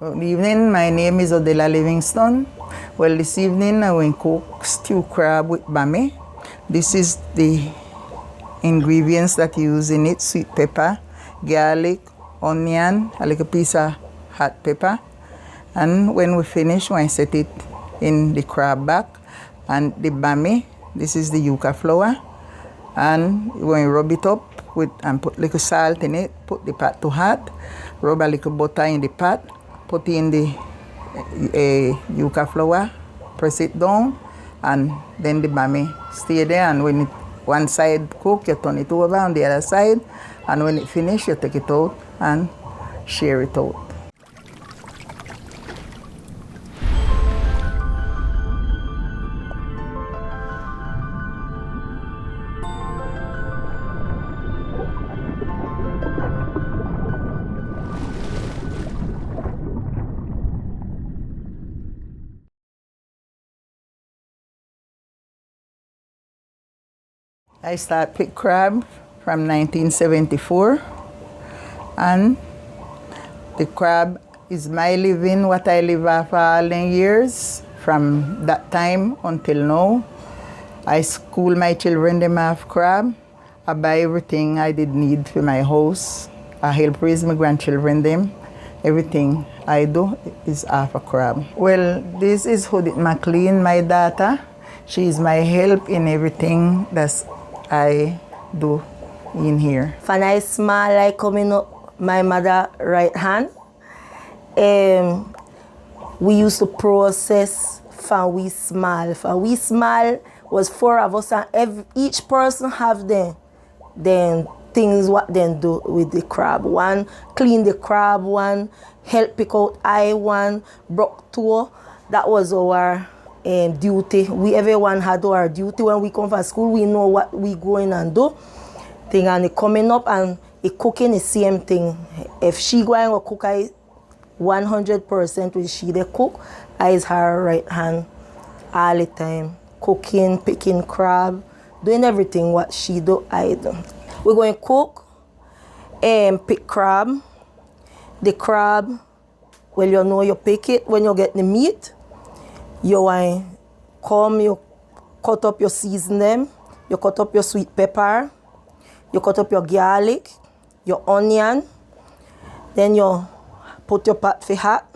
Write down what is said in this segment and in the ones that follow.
Good evening, my name is Odella Livingston. Well, this evening I will cook stew crab with bami. This is the ingredients that you use in it: sweet pepper, garlic, onion, a little piece of hot pepper. And when we finish, we set it in the crab back. And the bami, this is the yuca flour. And when you rub it up and put little salt in it, put the pot to hot, rub a little butter in the pot, put in the yuca flour, press it down, and then the bami stay there. And when one side cook, you turn it over on the other side, and when it finish, you take it out and share it out. I start pick crab from 1974, and the crab is my living, what I live off all the years. From that time until now, I school my children them off crab. I buy everything I did need for my house. I help raise my grandchildren them. Everything I do is off a crab. Well, this is Judith McLean, my daughter. She is my help in everything that I do in here. When I small, I coming up my mother right hand. We used to process from we small. From we small was 4 of us, and each person have them things what they do with the crab. One clean the crab, one help pick out eye, one broke toe. That was our duty. Everyone had our duty. When we come from school, we know what we going and do. Thing and it coming up and it cooking the same thing. If she going to cook, I 100% will she the cook. I is her right hand all the time. Cooking, picking crab, doing everything what she do, I do. We're going to cook and pick crab. The crab, well, you know you pick it when you get the meat. You come, you cut up your season them, you cut up your sweet pepper, you cut up your garlic, your onion, then you put your pot for hot,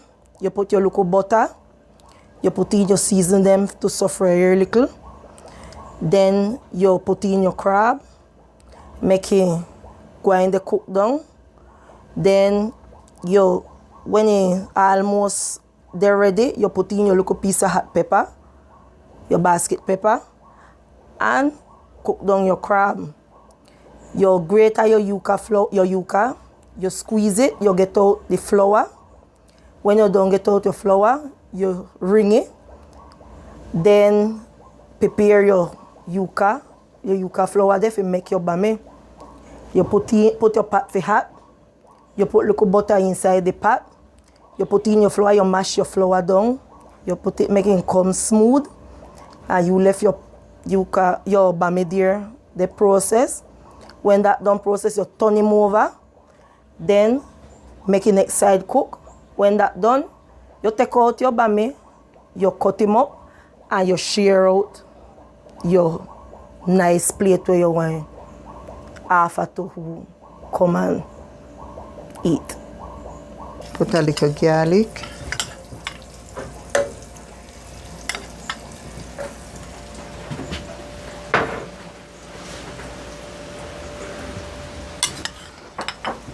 you put your little butter, you put in your season them to suffer a little, then you put in your crab, make it go in the cook down, then you, when it almost they're ready, you put in your little piece of hot pepper, your basket pepper, and cook down your crab. You grate your yuca, you squeeze it, you get out the flour. When you don't get out your flour, you wring it. Then prepare your yuca flour there to make your bami. You put your pot for hot. You put little butter inside the pot. You put in your flour, you mash your flour down. You put it, make it come smooth. And you left your bami there, the process. When that done process, you turn him over. Then make the next side cook. When that done, you take out your bami, you cut him up, and you share out your nice plate where you want offer to who come and eat. Put a little garlic.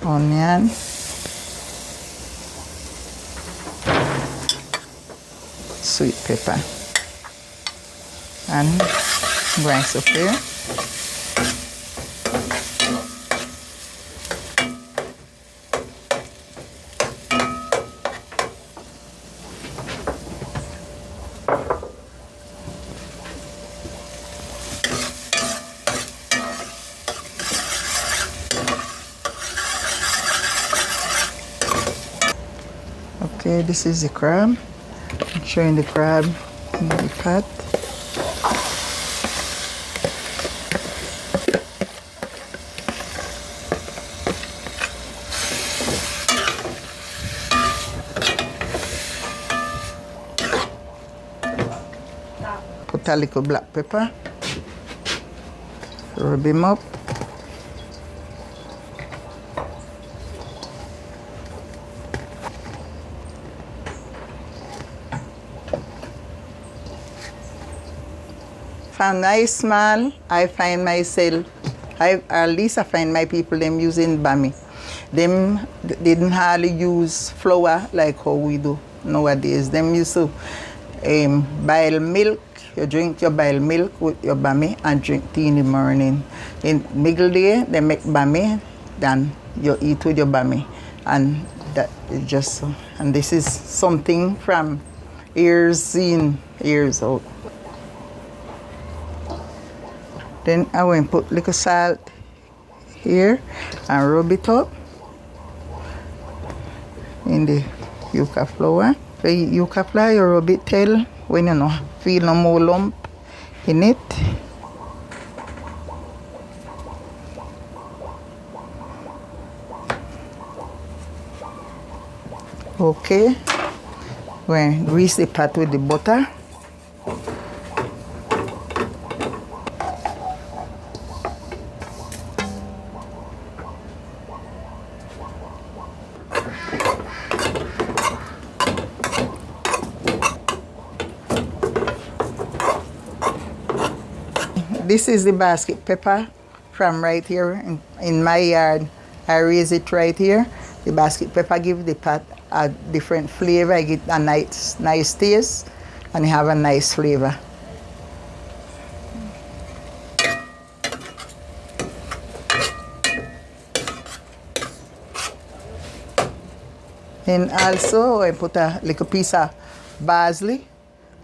Onion. Sweet pepper. And grind souffle. Okay, this is the crab. I'm showing the crab in the pot. a little black pepper. Rub him up. From nice smell, I find myself, at least I find my people them using bami. Them didn't hardly use flour like how we do nowadays. Them used to boil milk. You drink your boiled milk with your bami and drink tea in the morning. In middle day, they make bami, then you eat with your bami. And that is just so. And this is something from years in, years out. Then I will put little salt here and rub it up in the yuca flour. The yuca flour, you rub it till when you know feel no more lump in it. Okay. We'll grease the pot with the butter. This is the basket pepper from right here in my yard. I raise it right here. The basket pepper give the pot a different flavor. I get a nice taste and have a nice flavor. And also I put a little piece of parsley.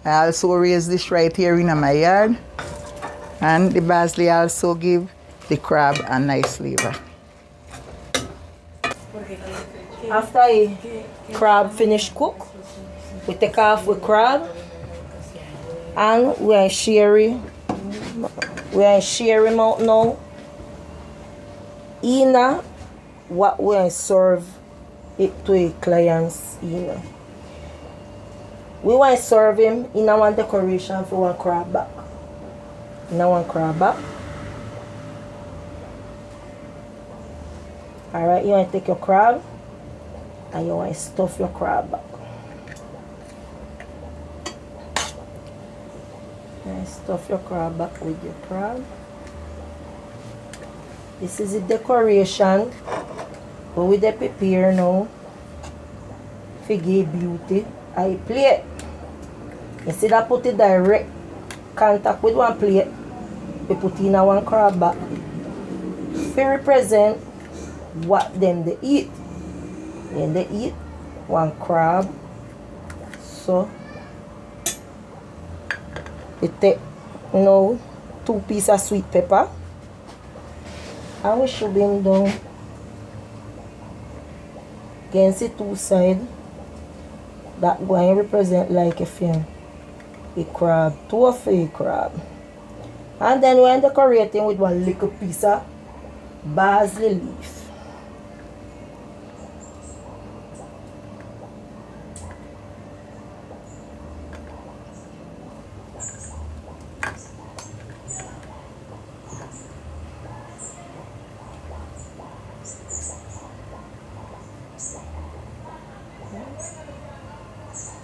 I also raise this right here in my yard. And the parsley also give the crab a nice flavor. After a crab finish cook, we take off the crab and we are sharing out now in what we are serve it to a clients in. We want to serve him in one decoration for one crab back. Now one crab back. Alright, you want to take your crab and you want to stuff your crab back. And stuff your crab back with your crab. This is the decoration. But with the prepare now for give beauty. I plate. Instead of put it direct contact with one plate, we put in a one crab back to represent what them they eat. When they eat one crab, so we take now 2 pieces of sweet pepper and we shove them down against the 2 sides. That going to represent like a crab, 2 of a crab. And then we're decorating with one little piece of basil leaf.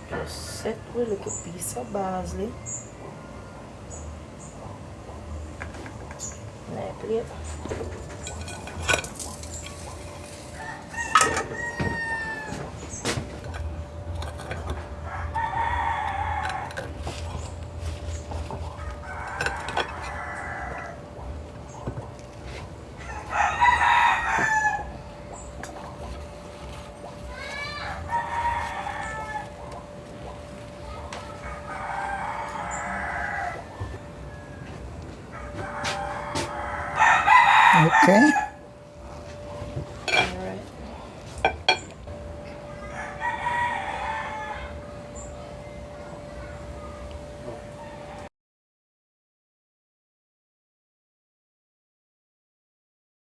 Just set with a little piece of basil. Plate. Okay.